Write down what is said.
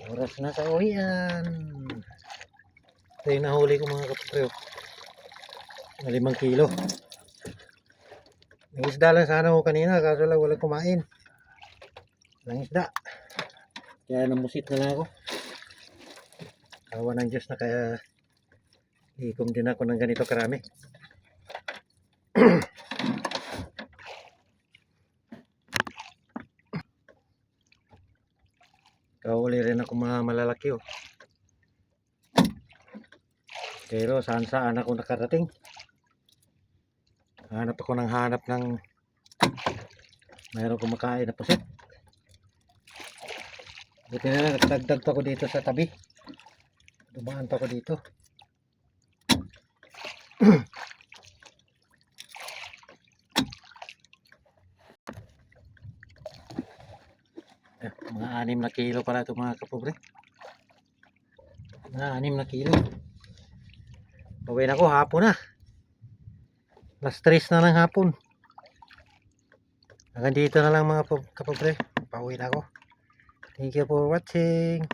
Oras na sa uwian. Ito yung nahuli ko mga kapobre. Na 5 kilo. May isda lang sana ko kanina kaso lang walang kumain. Walang isda. Kaya namusit na lang ako. Awa ng Diyos na kaya ikom din ako ng ganito karami. Kahuli rin ako mga malalaki oh. Pero saan ako nakarating. Hanap ako ng hanap ng mayroong kumakain na pusit. Buti na lang nagdagdag pa ako dito sa tabi. Dumaan pa ako dito. Mga 6 na kilo pala ito mga kapobre. Mga 6 na kilo. Pawin ako hapon na. Last 3 na ng hapon. Hanggang dito na lang mga kapobre. Pauwi na ako. Thank you for watching.